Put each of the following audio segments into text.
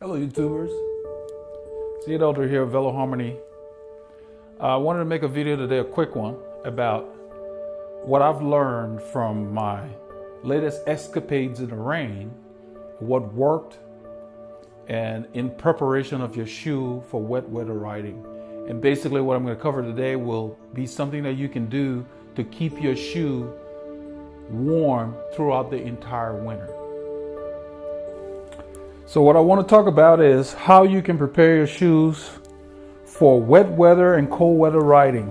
Hello YouTubers, Sid Elder here of Veloharmony. I wanted to make a video today, a quick one, about what I've learned from my latest escapades in the rain, what worked, and in preparation of your shoe for wet weather riding. And basically what I'm going to cover today will be something that you can do to keep your shoe warm throughout the entire winter. So what I want to talk about is how you can prepare your shoes for wet weather and cold weather riding.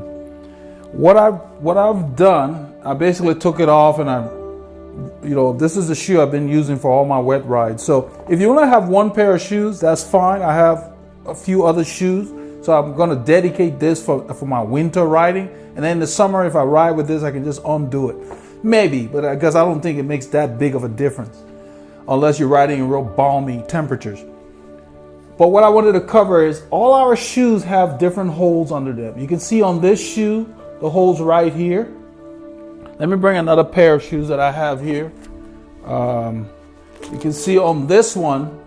What I've done, I basically took it off and this is the shoe I've been using for all my wet rides. So if you only have one pair of shoes, that's fine. I have a few other shoes. So I'm going to dedicate this for my winter riding. And then in the summer, if I ride with this, I can just undo it. Maybe, but because I don't think it makes that big of a difference, unless you're riding in real balmy temperatures. But what I wanted to cover is all our shoes have different holes under them. You can see on this shoe, the hole's right here. Let me bring another pair of shoes that I have here. You can see on this one,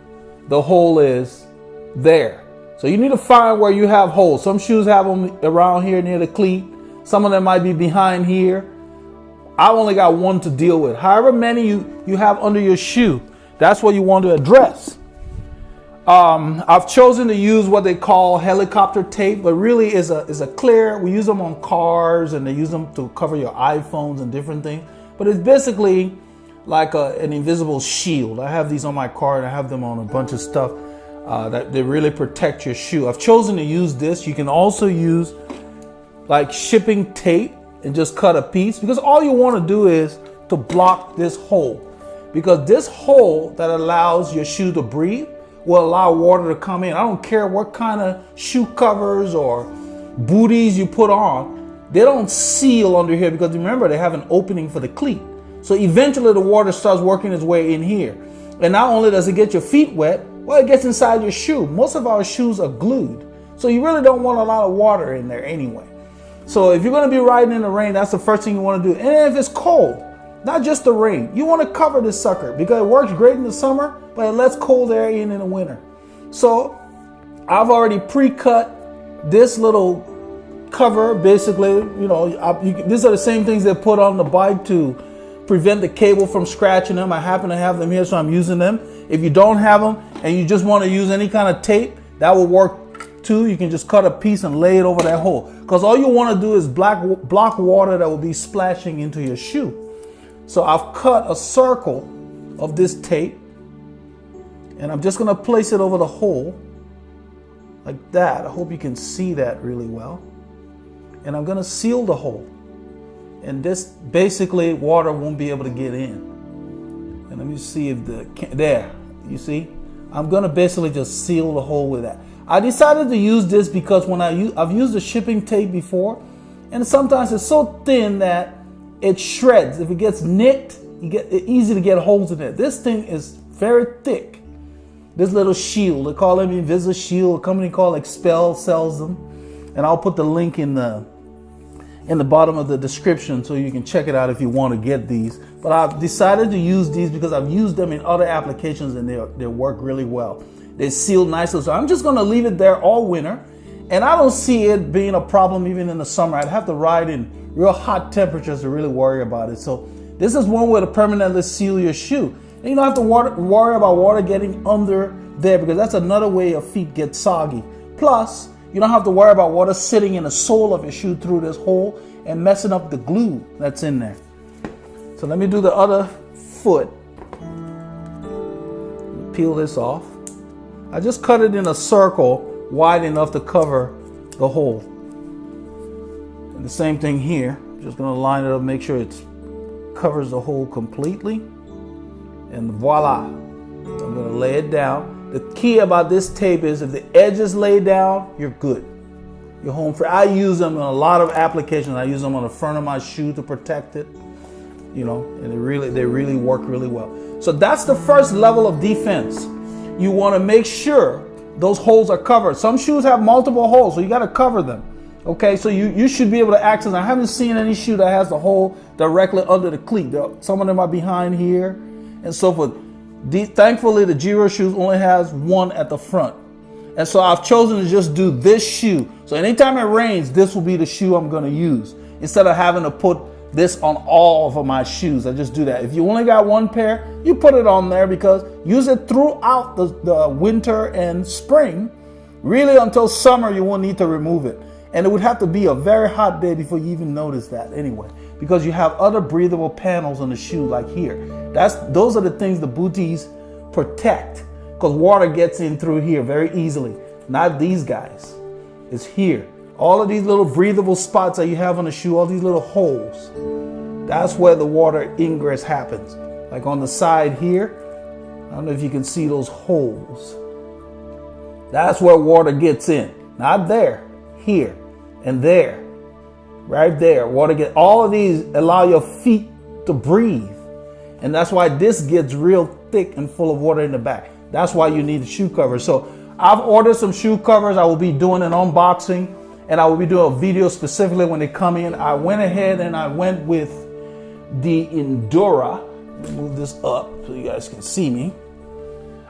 the hole is there. So you need to find where you have holes. Some shoes have them around here near the cleat. Some of them might be behind here. I've only got one to deal with. However many you have under your shoe, that's what you want to address. I've chosen to use what they call helicopter tape, but really is a clear. We use them on cars and they use them to cover your iPhones and different things. But it's basically like an invisible shield. I have these on my car and I have them on a bunch of stuff that they really protect your shoe. I've chosen to use this. You can also use like shipping tape and just cut a piece, because all you want to do is to block this hole. Because this hole that allows your shoe to breathe will allow water to come in. I don't care what kind of shoe covers or booties you put on, they don't seal under here, because remember, they have an opening for the cleat. So eventually the water starts working its way in here. And not only does it get your feet wet, well, it gets inside your shoe. Most of our shoes are glued. So you really don't want a lot of water in there anyway. So if you're going to be riding in the rain, that's the first thing you want to do. And if it's cold, not just the rain, you want to cover this sucker, because it works great in the summer, but it lets cold air in the winter. So I've already pre-cut this little cover. Basically, these are the same things they put on the bike to prevent the cable from scratching them. I happen to have them here, so I'm using them. If you don't have them and you just want to use any kind of tape, that will work too. You can just cut a piece and lay it over that hole, because all you want to do is block water that will be splashing into your shoe. So I've cut a circle of this tape and I'm just going to place it over the hole like that. I hope you can see that really well. And I'm going to seal the hole. And this basically water won't be able to get in. And let me see if there, you see, I'm going to basically just seal the hole with that. I decided to use this because when I've used the shipping tape before, and sometimes it's so thin that it shreds. If it gets nicked, it's easy to get holes in it. This thing is very thick. This little shield, they call it Invisible Shield. A company called Expel sells them, and I'll put the link in the bottom of the description so you can check it out if you want to get these. But I've decided to use these because I've used them in other applications and they work really well. They seal nicely, so I'm just going to leave it there all winter, and I don't see it being a problem even in the summer. I'd have to ride in real hot temperatures to really worry about it. So this is one way to permanently seal your shoe. And you don't have to worry about water getting under there, because that's another way your feet get soggy. Plus, you don't have to worry about water sitting in the sole of your shoe through this hole and messing up the glue that's in there. So let me do the other foot. Peel this off. I just cut it in a circle wide enough to cover the hole. And the same thing here. Just going to line it up, make sure it covers the hole completely. And voila, I'm going to lay it down. The key about this tape is if the edge is laid down, you're good. You're home free. I use them in a lot of applications. I use them on the front of my shoe to protect it, and they really work really well. So that's the first level of defense. You want to make sure those holes are covered. Some shoes have multiple holes, so you got to cover them. Okay, so you should be able to access. I haven't seen any shoe that has the hole directly under the cleat. Some of them are behind here and so forth. Thankfully, the Giro shoes only has one at the front. And so I've chosen to just do this shoe. So anytime it rains, this will be the shoe I'm going to use. Instead of having to put this on all of my shoes, I just do that. If you only got one pair, you put it on there because use it throughout the winter and spring. Really, until summer, you won't need to remove it. And it would have to be a very hot day before you even notice that anyway, because you have other breathable panels on the shoe like here. Those are the things the booties protect, because water gets in through here very easily. Not these guys. It's here. All of these little breathable spots that you have on the shoe, all these little holes, that's where the water ingress happens. Like on the side here, I don't know if you can see those holes. That's where water gets in. Not there, here, and there. Right there. Water gets, all of these allow your feet to breathe. And that's why this gets real thick and full of water in the back. That's why you need a shoe cover. So I've ordered some shoe covers. I will be doing an unboxing, and I will be doing a video specifically when they come in. I went ahead and I went with the Endura. Let me move this up so you guys can see me.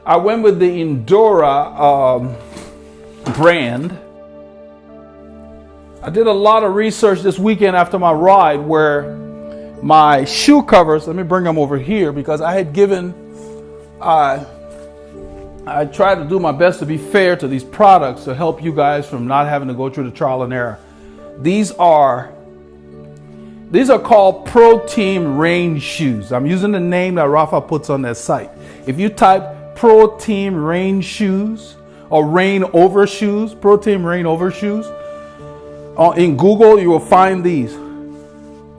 I went with the Endura brand. I did a lot of research this weekend after my ride where my shoe covers, let me bring them over here because I had given, I tried to do my best to be fair to these products to help you guys from not having to go through the trial and error. These are called Pro Team Rain shoes. I'm using the name that Rafa puts on their site. If you type Pro Team Rain shoes or Rain Over shoes, Pro Team Rain Over shoes, in Google, you will find these.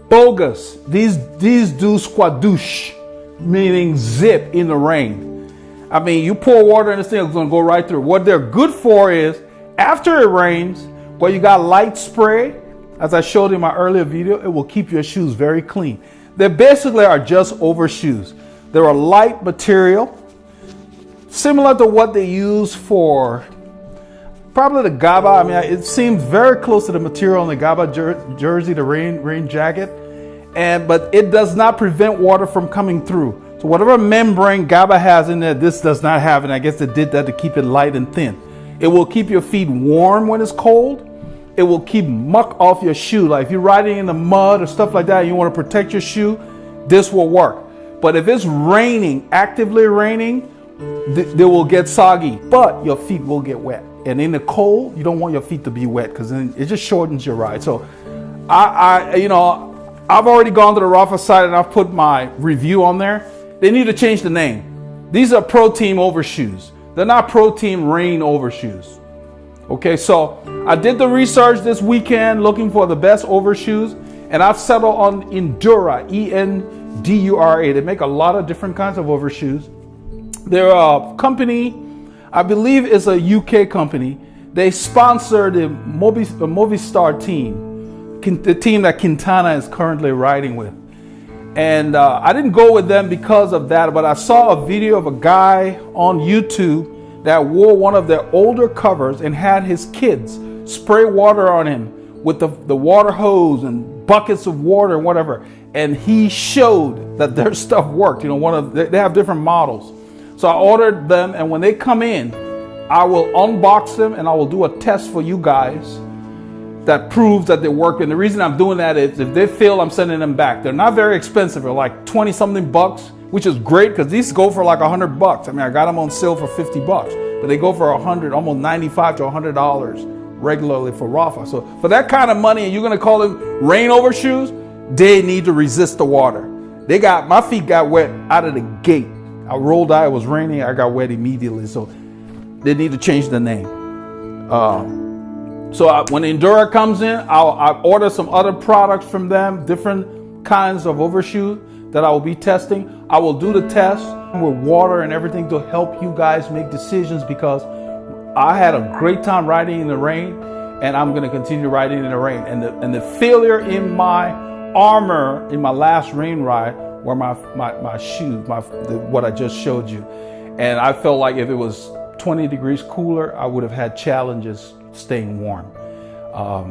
Bogus. These do squadouche, meaning zip in the rain. I mean, you pour water in this thing, it's going to go right through. What they're good for is, after it rains, where you got light spray, as I showed in my earlier video, it will keep your shoes very clean. They basically are just over shoes. They're a light material, similar to what they use for probably the Gaba. I mean, it seems very close to the material on the Gaba jersey, the rain jacket. But it does not prevent water from coming through. So whatever membrane Gaba has in there, this does not have. And I guess they did that to keep it light and thin. It will keep your feet warm when it's cold. It will keep muck off your shoe. Like if you're riding in the mud or stuff like that, and you want to protect your shoe, this will work. But if it's raining, actively raining, they will get soggy, but your feet will get wet. And in the cold, you don't want your feet to be wet because then it just shortens your ride. So I've already gone to the Rafa site and I've put my review on there. They need to change the name. These are Pro Team Overshoes. They're not Pro Team Rain Overshoes. Okay, so I did the research this weekend looking for the best overshoes, and I've settled on Endura, E-N-D-U-R-A. They make a lot of different kinds of overshoes. They're a company, I believe it's a UK company. They sponsor the Movistar team, the team that Quintana is currently riding with. And I didn't go with them because of that, but I saw a video of a guy on YouTube that wore one of their older covers and had his kids spray water on him with the water hose and buckets of water and whatever. And he showed that their stuff worked. You know, they have different models. So I ordered them, and when they come in, I will unbox them and I will do a test for you guys that proves that they work. And the reason I'm doing that is if they fail, I'm sending them back. They're not very expensive. They're like 20 something bucks, which is great because these go for like $100. I mean, I got them on sale for $50, but they go for $100, almost $95 to $100 regularly for Rafa. So for that kind of money, and you're going to call them rain overshoes, they need to resist the water. My feet got wet out of the gate. I rolled out, it was raining, I got wet immediately. So they need to change the name. So when Endura comes in, I'll order some other products from them, different kinds of overshoes that I will be testing. I will do the test with water and everything to help you guys make decisions, because I had a great time riding in the rain, and I'm going to continue riding in the rain. And the failure in my armor in my last rain ride were my shoes, what I just showed you. And I felt like if it was 20 degrees cooler, I would have had challenges staying warm.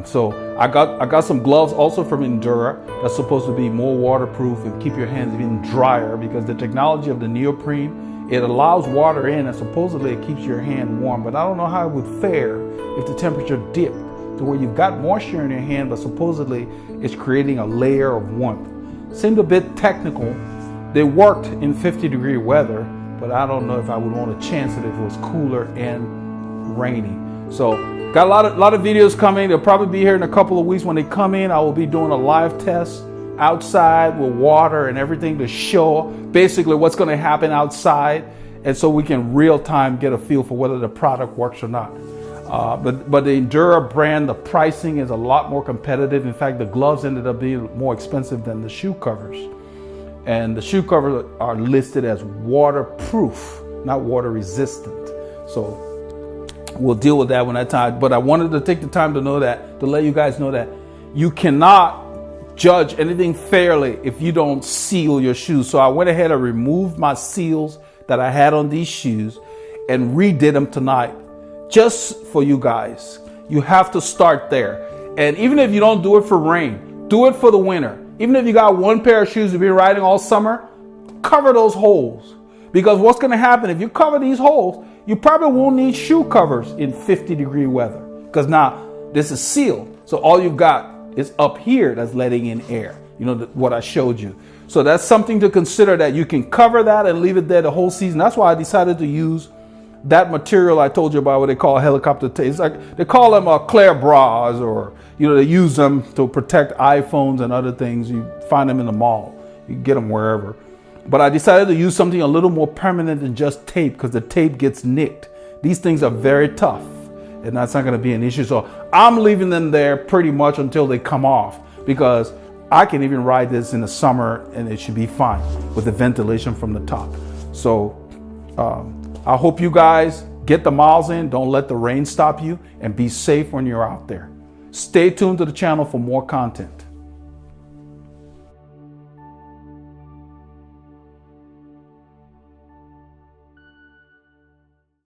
So I got some gloves also from Endura that's supposed to be more waterproof and keep your hands even drier, because the technology of the neoprene It allows water in, and supposedly it keeps your hand warm. But I don't know how it would fare if the temperature dipped to where you've got moisture in your hand, but supposedly it's creating a layer of warmth. Seemed a bit technical. They worked in 50-degree weather, but I don't know if I would want to chance it if it was cooler and rainy. So got a lot of videos coming. They'll probably be here in a couple of weeks. When they come in, I will be doing a live test outside with water and everything to show basically what's going to happen outside, and so we can real time get a feel for whether the product works or not. But the Endura brand, the pricing is a lot more competitive. In fact, the gloves ended up being more expensive than the shoe covers. And the shoe covers are listed as waterproof, not water resistant. So we'll deal with that when that time. But I wanted to take the time to know that, to let you guys know that you cannot judge anything fairly if you don't seal your shoes. So I went ahead and removed my seals that I had on these shoes and redid them tonight just for you guys. You have to start there. And even if you don't do it for rain, do it for the winter. Even if you got one pair of shoes to be riding all summer, cover those holes. Because what's going to happen if you cover these holes, you probably won't need shoe covers in 50-degree weather. Because now this is sealed. So all you've got is up here that's letting in air. You know, what I showed you. So that's something to consider, that you can cover that and leave it there the whole season. That's why I decided to use that material I told you about, what they call helicopter tape. It's like, they call them Claire bras, or, you know, they use them to protect iPhones and other things. You find them in the mall. You get them wherever. But I decided to use something a little more permanent than just tape, because the tape gets nicked. These things are very tough, and that's not going to be an issue. So I'm leaving them there pretty much until they come off, because I can even ride this in the summer and it should be fine with the ventilation from the top. So I hope you guys get the miles in. Don't let the rain stop you, and be safe when you're out there. Stay tuned to the channel for more content.